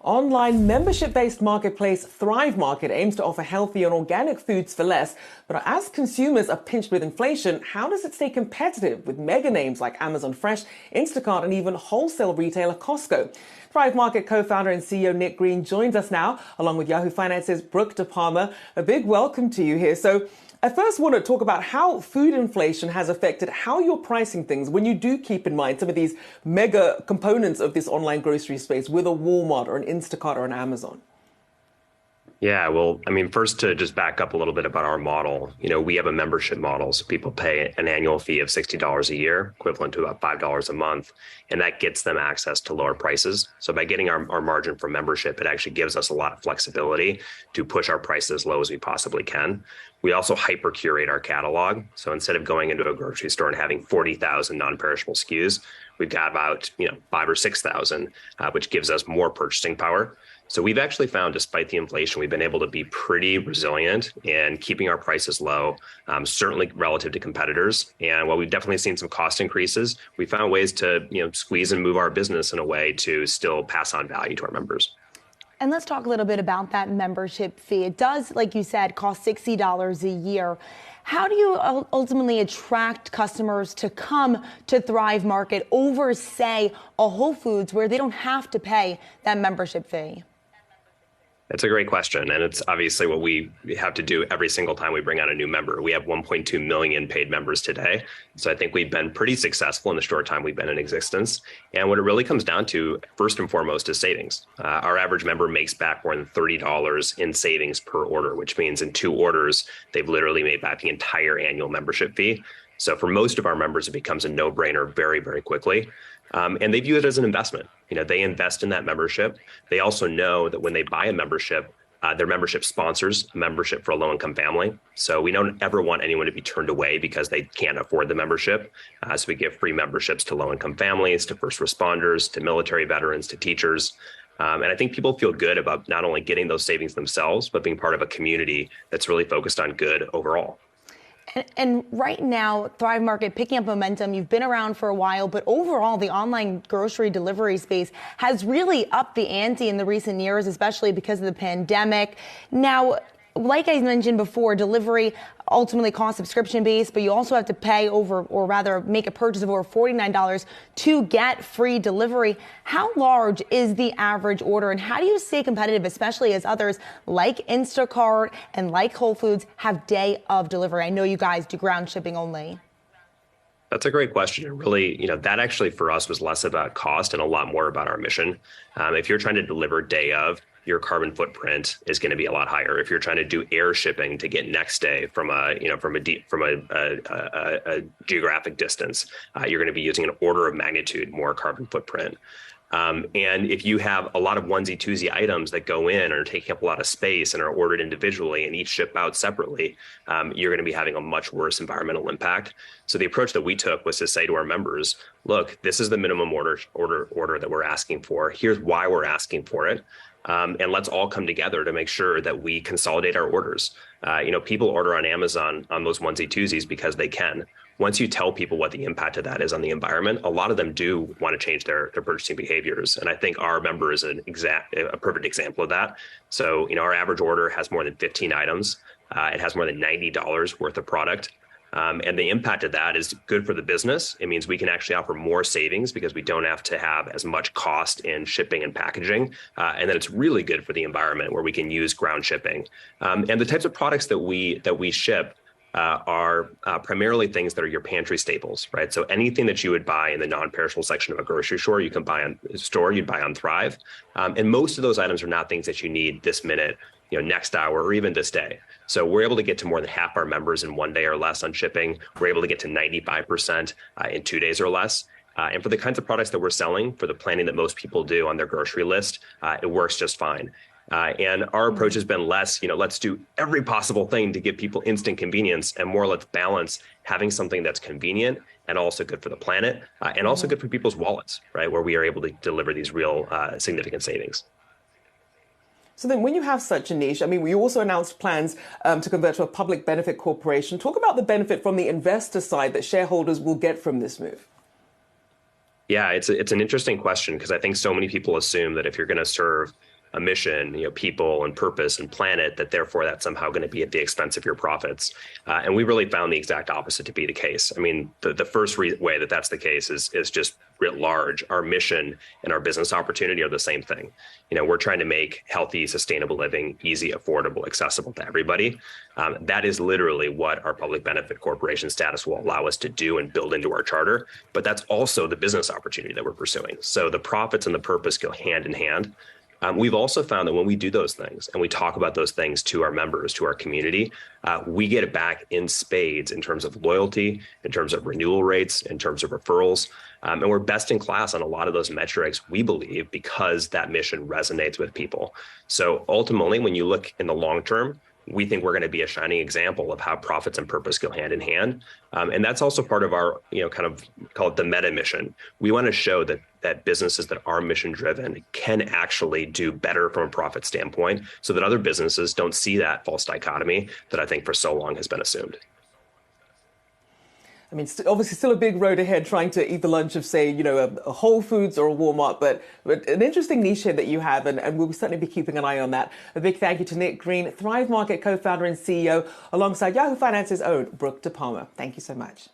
Online membership-based marketplace Thrive Market aims to offer healthy and organic foods for less. But as consumers are pinched with inflation, how does it stay competitive with mega names like Amazon Fresh, Instacart, and even wholesale retailer Costco? Thrive Market co-founder and CEO Nick Green joins us now, along with Yahoo Finance's Brooke DiPalma. A big welcome to you here. So I first want to talk about how food inflation has affected how you're pricing things when you do keep in mind some of these mega components of this online grocery space with a Walmart or an Instacart or an Amazon. Yeah, well, I mean, first to just back up a little bit about our model, we have a membership model. So people pay an annual fee of $60 a year, equivalent to about $5 a month. And that gets them access to lower prices. So by getting our margin from membership, it actually gives us a lot of flexibility to push our prices as low as we possibly can. We also hyper curate our catalog. So instead of going into a grocery store and having 40,000 non-perishable SKUs, we've got about 5,000 or 6,000, which gives us more purchasing power. So we've actually found, despite the inflation, we've been able to be pretty resilient in keeping our prices low, certainly relative to competitors. And while we've definitely seen some cost increases, we found ways to squeeze and move our business in a way to still pass on value to our members. And let's talk a little bit about that membership fee. It does, like you said, cost $60 a year. How do you ultimately attract customers to come to Thrive Market over, say, a Whole Foods where they don't have to pay that membership fee? That's a great question. And it's obviously what we have to do every single time we bring on a new member. We have 1.2 million paid members today. So I think we've been pretty successful in the short time we've been in existence. And what it really comes down to, first and foremost, is savings. Our average member makes back more than $30 in savings per order, which means in 2 orders, they've literally made back the entire annual membership fee. So for most of our members, it becomes a no-brainer very, very quickly. And they view it as an investment. They invest in that membership. They also know that when they buy a membership, their membership sponsors a membership for a low-income family. So we don't ever want anyone to be turned away because they can't afford the membership. So we give free memberships to low-income families, to first responders, to military veterans, to teachers. And I think people feel good about not only getting those savings themselves, but being part of a community that's really focused on good overall. And right now, Thrive Market picking up momentum. You've been around for a while, but overall, the online grocery delivery space has really upped the ante in the recent years, especially because of the pandemic. Now, like I mentioned before, delivery ultimately costs subscription-based, but you also have to pay over, or rather make a purchase of over $49 to get free delivery. How large is the average order, and how do you stay competitive, especially as others like Instacart and like Whole Foods have day of delivery? I know you guys do ground shipping only. That's a great question. And really, that actually for us was less about cost and a lot more about our mission. If you're trying to deliver day of, your carbon footprint is going to be a lot higher. If you're trying to do air shipping to get next day from a geographic distance, you're going to be using an order of magnitude more carbon footprint. And if you have a lot of onesie twosie items that go in and are taking up a lot of space and are ordered individually and each ship out separately, you're going to be having a much worse environmental impact. So the approach that we took was to say to our members, look, this is the minimum order that we're asking for. Here's why we're asking for it. And let's all come together to make sure that we consolidate our orders. People order on Amazon on those onesie twosies because they can. Once you tell people what the impact of that is on the environment, a lot of them do want to change their purchasing behaviors. And I think our member is a perfect example of that. So, our average order has more than 15 items. It has more than $90 worth of product. And the impact of that is good for the business. It means we can actually offer more savings because we don't have to have as much cost in shipping and packaging. And then it's really good for the environment where we can use ground shipping. And the types of products that we ship are primarily things that are your pantry staples, right? So anything that you would buy in the non-perishable section of a grocery store, you can buy you'd buy on Thrive. And most of those items are not things that you need this minute, next hour, or even this day. So we're able to get to more than half our members in 1 day or less on shipping. We're able to get to 95% in 2 days or less. And for the kinds of products that we're selling, for the planning that most people do on their grocery list, it works just fine. And our approach has been less, let's do every possible thing to give people instant convenience, and more let's balance having something that's convenient and also good for the planet and also good for people's wallets, right? Where we are able to deliver these real significant savings. So then when you have such a niche, we also announced plans to convert to a public benefit corporation. Talk about the benefit from the investor side that shareholders will get from this move. Yeah, it's an interesting question because I think so many people assume that if you're going to serve a mission, people and purpose and planet, that therefore that's somehow going to be at the expense of your profits. And we really found the exact opposite to be the case. I mean, the first way that that's the case is just writ large. Our mission and our business opportunity are the same thing. We're trying to make healthy, sustainable living easy, affordable, accessible to everybody. That is literally what our public benefit corporation status will allow us to do and build into our charter. But that's also the business opportunity that we're pursuing. So the profits and the purpose go hand in hand. We've also found that when we do those things and we talk about those things to our members, to our community, we get it back in spades in terms of loyalty, in terms of renewal rates, in terms of referrals. And we're best in class on a lot of those metrics, we believe, because that mission resonates with people. So ultimately, when you look in the long term, we think we're going to be a shining example of how profits and purpose go hand in hand. And that's also part of our, kind of call it the meta mission. We want to show that businesses that are mission driven can actually do better from a profit standpoint, so that other businesses don't see that false dichotomy that I think for so long has been assumed. I mean, obviously still a big road ahead trying to eat the lunch of, say, a Whole Foods or a Walmart, but an interesting niche here that you have, and we'll certainly be keeping an eye on that. A big thank you to Nick Green, Thrive Market co-founder and CEO, alongside Yahoo Finance's own Brooke DiPalma. Thank you so much.